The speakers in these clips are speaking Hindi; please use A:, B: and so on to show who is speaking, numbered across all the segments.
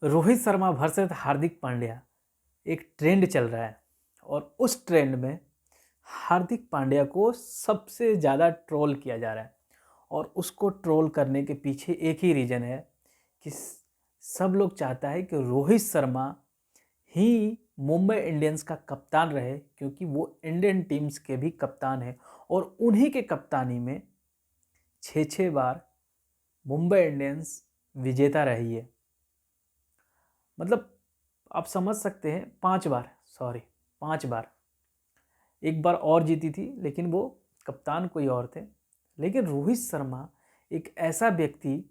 A: रोहित शर्मा वर्सेस हार्दिक पांड्या एक ट्रेंड चल रहा है और उस ट्रेंड में हार्दिक पांड्या को सबसे ज़्यादा ट्रोल किया जा रहा है। और उसको ट्रोल करने के पीछे एक ही रीज़न है कि सब लोग चाहता है कि रोहित शर्मा ही मुंबई इंडियंस का कप्तान रहे, क्योंकि वो इंडियन टीम्स के भी कप्तान है और उन्हीं के कप्तानी में 6 बार मुंबई इंडियंस विजेता रही है। मतलब आप समझ सकते हैं, 5 बार, सॉरी 5 बार। एक बार और जीती थी लेकिन वो कप्तान कोई और थे। लेकिन रोहित शर्मा एक ऐसा व्यक्ति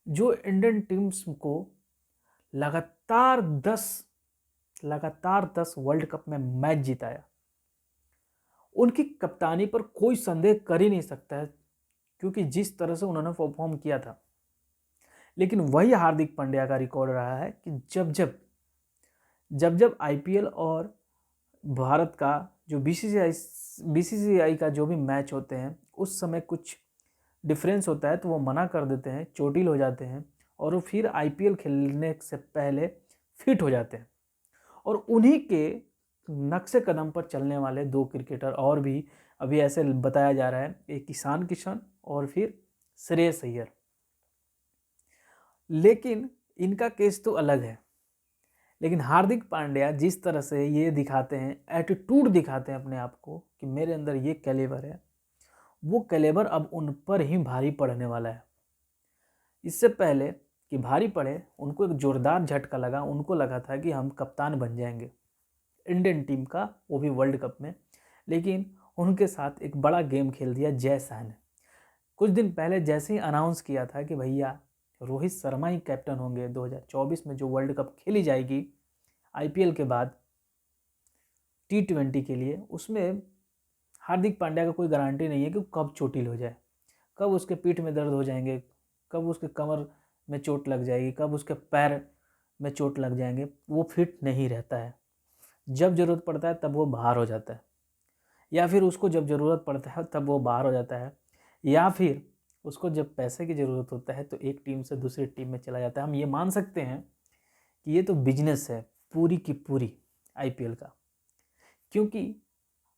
A: जो इंडियन टीम्स को लगातार 10 वर्ल्ड कप में मैच जिताया, उनकी कप्तानी पर कोई संदेह कर ही नहीं सकता है, क्योंकि जिस तरह से उन्होंने परफॉर्म किया था। लेकिन वही हार्दिक पांड्या का रिकॉर्ड रहा है कि जब आईपीएल और भारत का जो बीसीसीआई का जो भी मैच होते हैं, उस समय कुछ डिफरेंस होता है तो वो मना कर देते हैं, चोटिल हो जाते हैं और वो फिर आईपीएल खेलने से पहले फिट हो जाते हैं। और उन्हीं के नक्शे कदम पर चलने वाले 2 क्रिकेटर और भी अभी ऐसे बताया जा रहा है, एक ईशान किशन और फिर श्रेयस अय्यर। लेकिन इनका केस तो अलग है। लेकिन हार्दिक पांड्या जिस तरह से ये दिखाते हैं, एटीट्यूड दिखाते हैं अपने आप को कि मेरे अंदर ये कैलिबर है, वो कैलिबर अब उन पर ही भारी पड़ने वाला है। इससे पहले कि भारी पड़े, उनको एक जोरदार झटका लगा। उनको लगा था कि हम कप्तान बन जाएंगे इंडियन टीम का, वो भी वर्ल्ड कप में। लेकिन उनके साथ एक बड़ा गेम खेल दिया जय शाह ने। कुछ दिन पहले जैसे ही अनाउंस किया था कि भैया रोहित शर्मा ही कैप्टन होंगे 2024 में जो वर्ल्ड कप खेली जाएगी आईपीएल के बाद T20 के लिए, उसमें हार्दिक पांड्या का कोई गारंटी नहीं है कि कब चोटिल हो जाए, कब उसके पीठ में दर्द हो जाएंगे, कब उसके कमर में चोट लग जाएगी, कब उसके पैर में चोट लग जाएंगे। वो फिट नहीं रहता है। जब ज़रूरत पड़ता है तब वो बाहर हो जाता है, या फिर उसको जब ज़रूरत पड़ता है तब वो बाहर हो जाता है, या फिर उसको जब पैसे की ज़रूरत होता है तो एक टीम से दूसरी टीम में चला जाता है। हम ये मान सकते हैं कि ये तो बिजनेस है पूरी की पूरी आईपीएल का, क्योंकि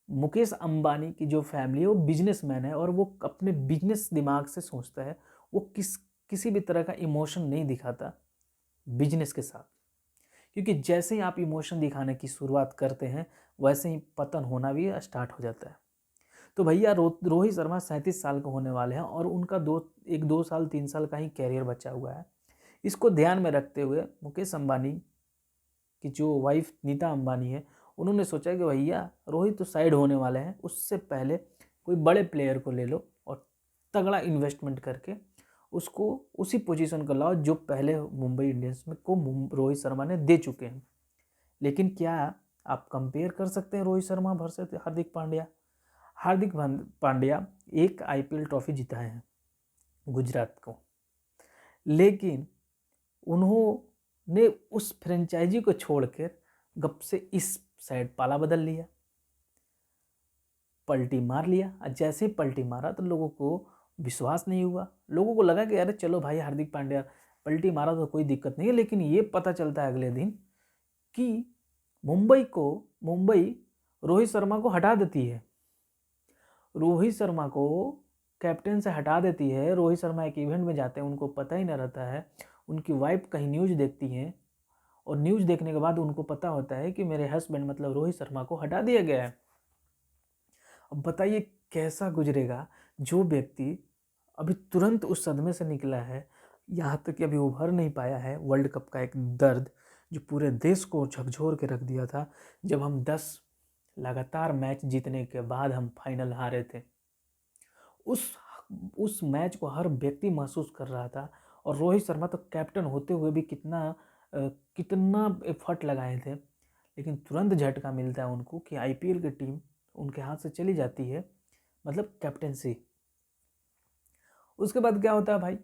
A: मुकेश अंबानी की जो फैमिली है वो बिजनेसमैन है और वो अपने बिजनेस दिमाग से सोचता है। वो किसी भी तरह का इमोशन नहीं दिखाता बिजनेस के साथ, क्योंकि जैसे ही आप इमोशन दिखाने की शुरुआत करते हैं वैसे ही पतन होना भी स्टार्ट हो जाता है। तो भैया रोहित शर्मा 37 साल के होने वाले हैं और उनका 2 साल 3 साल का ही कैरियर बचा हुआ है। इसको ध्यान में रखते हुए मुकेश अंबानी की जो वाइफ नीता अंबानी है, उन्होंने सोचा कि भैया रोहित तो साइड होने वाले हैं, उससे पहले कोई बड़े प्लेयर को ले लो और तगड़ा इन्वेस्टमेंट करके उसको उसी पोजीशन को लाओ जो पहले मुंबई इंडियंस में को रोहित शर्मा ने दे चुके हैं। लेकिन क्या आप कंपेयर कर सकते हैं रोहित शर्मा वर्सेस हार्दिक पांड्या? हार्दिक पांड्या एक आईपीएल ट्रॉफी जिताए हैं गुजरात को, लेकिन उन्होंने उस फ्रेंचाइजी को छोड़कर गप से इस साइड पाला बदल लिया, पलटी मार लिया। और जैसे ही पलटी मारा तो लोगों को विश्वास नहीं हुआ। लोगों को लगा कि अरे चलो भाई हार्दिक पांड्या पलटी मारा तो कोई दिक्कत नहीं है। लेकिन ये पता चलता है अगले दिन कि मुंबई रोहित शर्मा को हटा देती है, रोहित शर्मा को कैप्टन से हटा देती है। रोहित शर्मा एक इवेंट में जाते हैं, उनको पता ही नहीं रहता है। उनकी वाइफ कहीं न्यूज़ देखती हैं और न्यूज़ देखने के बाद उनको पता होता है कि मेरे हस्बैंड मतलब रोहित शर्मा को हटा दिया गया है। अब बताइए कैसा गुजरेगा जो व्यक्ति अभी तुरंत उस सदमे से निकला है, यहाँ तक कि अभी उभर नहीं पाया है। वर्ल्ड कप का एक दर्द जो पूरे देश को झकझोर के रख दिया था, जब हम 10 लगातार मैच जीतने के बाद हम फाइनल हारे थे। उस मैच को हर व्यक्ति महसूस कर रहा था। और रोहित शर्मा तो कैप्टन होते हुए भी कितना एफर्ट लगाए थे, लेकिन तुरंत झटका मिलता है उनको कि आईपीएल की टीम उनके हाथ से चली जाती है, मतलब कैप्टनसी। उसके बाद क्या होता है भाई,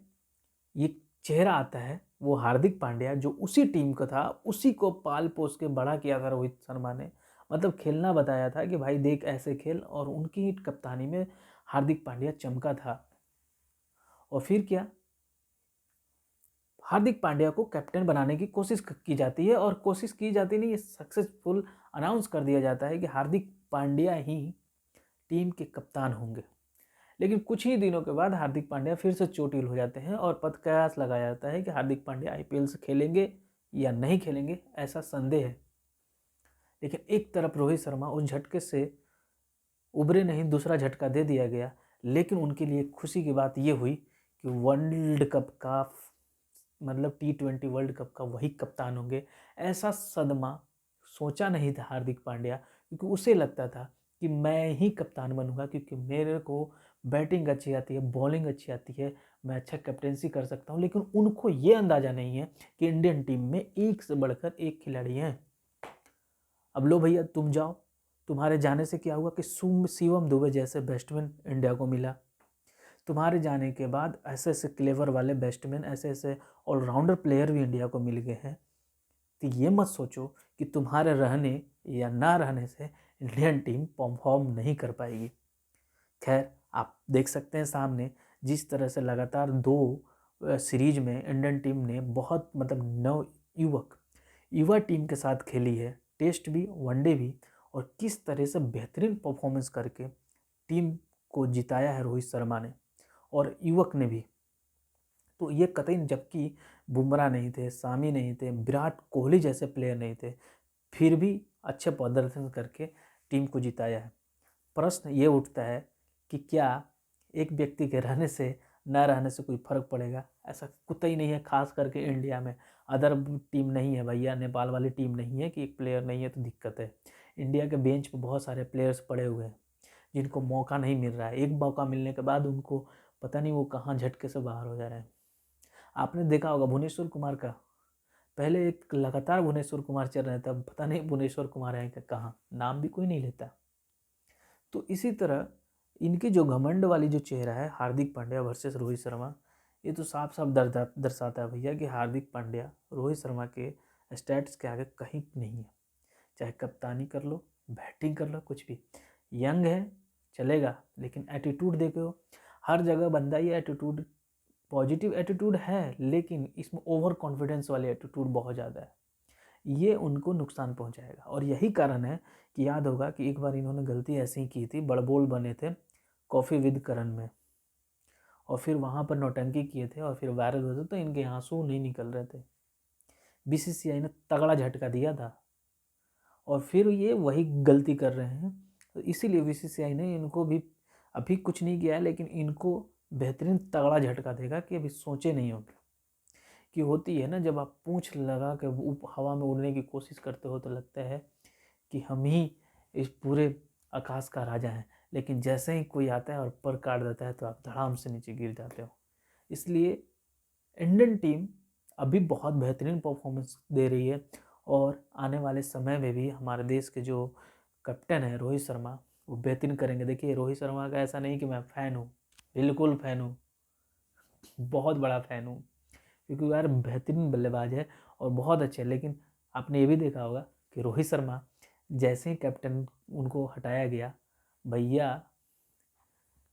A: ये चेहरा आता है वो हार्दिक पांड्या जो उसी टीम का था, उसी को पाल पोस के बड़ा किया था रोहित शर्मा ने। मतलब खेलना बताया था कि भाई देख ऐसे खेल, और उनकी कप्तानी में हार्दिक पांड्या चमका था। और फिर क्या, हार्दिक पांड्या को कैप्टन बनाने की कोशिश की जाती है, और कोशिश की जाती नहीं, सक्सेसफुल अनाउंस कर दिया जाता है कि हार्दिक पांड्या ही टीम के कप्तान होंगे। लेकिन कुछ ही दिनों के बाद हार्दिक पांड्या फिर से चोटिल हो जाते हैं और पद कयास लगाया जाता है कि हार्दिक पांड्या आईपीएल से खेलेंगे या नहीं खेलेंगे, ऐसा संदेह है। लेकिन एक तरफ रोहित शर्मा उस झटके से उभरे नहीं, दूसरा झटका दे दिया गया। लेकिन उनके लिए खुशी की बात यह हुई कि वर्ल्ड कप का मतलब T20 वर्ल्ड कप का वही कप्तान होंगे। ऐसा सदमा सोचा नहीं था हार्दिक पांड्या, क्योंकि उसे लगता था कि मैं ही कप्तान बनूंगा, क्योंकि मेरे को बैटिंग अच्छी आती है, बॉलिंग अच्छी आती है, मैं अच्छा कैप्टेंसी कर सकता हूँ। लेकिन उनको ये अंदाज़ा नहीं है कि इंडियन टीम में एक से बढ़कर एक खिलाड़ी हैं। अब लो भैया तुम जाओ, तुम्हारे जाने से क्या हुआ कि शिवम दुबे जैसे बैट्समैन इंडिया को मिला। तुम्हारे जाने के बाद ऐसे ऐसे क्लेवर वाले बैट्समैन, ऐसे ऐसे ऑलराउंडर प्लेयर भी इंडिया को मिल गए हैं। तो ये मत सोचो कि तुम्हारे रहने या ना रहने से इंडियन टीम परफॉर्म नहीं कर पाएगी। खैर, आप देख सकते हैं सामने जिस तरह से लगातार 2 सीरीज में इंडियन टीम ने बहुत मतलब युवा टीम के साथ खेली है, टेस्ट भी वनडे भी, और किस तरह से बेहतरीन परफॉर्मेंस करके टीम को जिताया है रोहित शर्मा ने और युवक ने भी। तो ये कतई, जबकि बुमराह नहीं थे, सामी नहीं थे, विराट कोहली जैसे प्लेयर नहीं थे, फिर भी अच्छे प्रदर्शन करके टीम को जिताया है। प्रश्न ये उठता है कि क्या एक व्यक्ति के रहने से न रहने से कोई फर्क पड़ेगा? ऐसा कतई नहीं है, खास करके इंडिया में। अदर टीम नहीं है भैया, नेपाल वाली टीम नहीं है कि एक प्लेयर नहीं है तो दिक्कत है। इंडिया के बेंच पर बहुत सारे प्लेयर्स पड़े हुए हैं जिनको मौका नहीं मिल रहा है। एक मौका मिलने के बाद उनको पता नहीं वो कहाँ झटके से बाहर हो जा रहे हैं। आपने देखा होगा भुवनेश्वर कुमार का, पहले एक लगातार भुवनेश्वर कुमार चल रहे थे, अब पता नहीं भुवनेश्वर कुमार है कहाँ, नाम भी कोई नहीं लेता। तो इसी तरह इनकी जो घमंड वाली जो चेहरा है हार्दिक पांड्या वर्सेस रोहित शर्मा, ये तो साफ साफ दर्शाता है भैया कि हार्दिक पांड्या रोहित शर्मा के स्टैट्स के आगे कहीं नहीं है। चाहे कप्तानी कर लो, बैटिंग कर लो, कुछ भी। यंग है चलेगा, लेकिन एटीट्यूड देखो, हर जगह बंदा ये एटीट्यूड, पॉजिटिव एटीट्यूड है, लेकिन इसमें ओवर कॉन्फिडेंस वाले एटीट्यूड बहुत ज़्यादा है। ये उनको नुकसान पहुंचाएगा। और यही कारण है कि याद होगा कि एक बार इन्होंने गलती ऐसी ही की थी, बड़बोल बने थे कॉफ़ी विद करण में, और फिर वहाँ पर नौटंकी किए थे और फिर वायरल हुए थे, तो इनके आंसू नहीं निकल रहे थे। बीसीसीआई ने तगड़ा झटका दिया था और फिर ये वही गलती कर रहे हैं। तो इसीलिए बीसीसीआई ने इनको भी अभी कुछ नहीं किया है, लेकिन इनको बेहतरीन तगड़ा झटका देगा कि अभी सोचे नहीं होंगे। कि होती है ना, जब आप पूंछ लगा के हवा में उड़ने की कोशिश करते हो तो लगता है कि हम ही इस पूरे आकाश का राजा हैं, लेकिन जैसे ही कोई आता है और पर काट देता है तो आप धड़ाम से नीचे गिर जाते हो। इसलिए इंडियन टीम अभी बहुत बेहतरीन परफॉर्मेंस दे रही है, और आने वाले समय में भी हमारे देश के जो कैप्टन है रोहित शर्मा, वो बेहतरीन करेंगे। देखिए रोहित शर्मा का ऐसा नहीं कि मैं फ़ैन हूँ, बिल्कुल फ़ैन हूँ, बहुत बड़ा फ़ैन हूँ, क्योंकि यार बेहतरीन बल्लेबाज है और बहुत अच्छे है। लेकिन आपने ये भी देखा होगा कि रोहित शर्मा जैसे ही कैप्टन उनको हटाया गया, भैया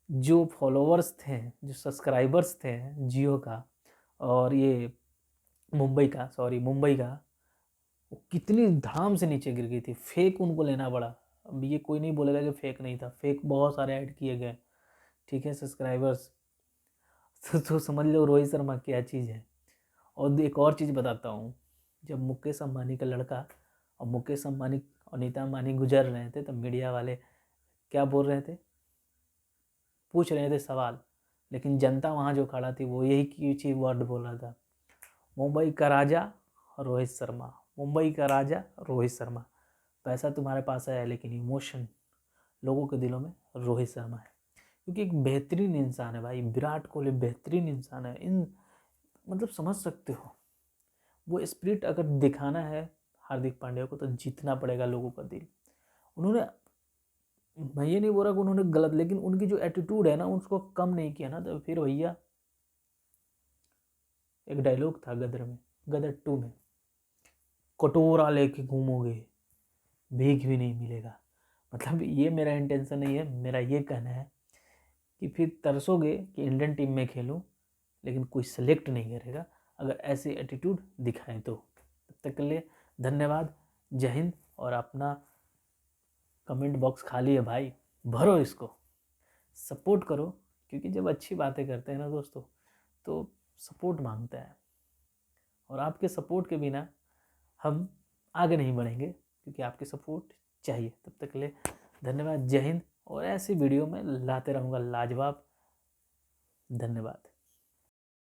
A: जो फॉलोअर्स थे, जो सब्सक्राइबर्स थे जियो का और ये मुंबई का, वो कितनी धाम से नीचे गिर गई थी। फेक उनको लेना पड़ा। अब ये कोई नहीं बोलेगा कि फेक नहीं था, फेक बहुत सारे ऐड किए गए, ठीक है, सब्सक्राइबर्स। तो समझ लो रोहित शर्मा क्या चीज़ है। और एक और चीज़ बताता हूँ, जब मुकेश अंबानी का लड़का और मुकेश अंबानी और नीता अंबानी गुजर रहे थे, तब मीडिया वाले क्या बोल रहे थे, पूछ रहे थे सवाल, लेकिन जनता वहाँ जो खड़ा थी वो यही कुछ ही वर्ड बोल रहा था, मुंबई का राजा रोहित शर्मा, मुंबई का राजा रोहित शर्मा। पैसा तुम्हारे पास है, लेकिन इमोशन लोगों के दिलों में रोहित शर्मा है, क्योंकि एक बेहतरीन इंसान है भाई। विराट कोहली बेहतरीन इंसान है, इन मतलब समझ सकते हो। वो स्पिरिट अगर दिखाना है हार्दिक पांड्या को, तो जीतना पड़ेगा लोगों का दिल। उन्होंने, मैं ये नहीं बोल रहा कि उन्होंने गलत, लेकिन उनकी जो एटीट्यूड है ना, उसको कम नहीं किया ना, तो फिर भैया एक डायलॉग था गदर में, गदर 2 में, कटोरा लेके घूमोगे भीख भी नहीं मिलेगा। मतलब ये मेरा इंटेंशन नहीं है, मेरा ये कहना है कि फिर तरसोगे कि इंडियन टीम में खेलूं, लेकिन कोई सेलेक्ट नहीं करेगा। अगर ऐसे एटीट्यूड दिखाएं तो। तब तक के लिए धन्यवाद, जय हिंद। और अपना कमेंट बॉक्स खाली है भाई, भरो इसको, सपोर्ट करो, क्योंकि जब अच्छी बातें करते हैं ना दोस्तों तो सपोर्ट मांगता है, और आपके सपोर्ट के बिना हम आगे नहीं बढ़ेंगे, क्योंकि आपके सपोर्ट चाहिए। तब तक के लिए धन्यवाद, जय हिंद। और ऐसी वीडियो में लाते रहूँगा लाजवाब। धन्यवाद।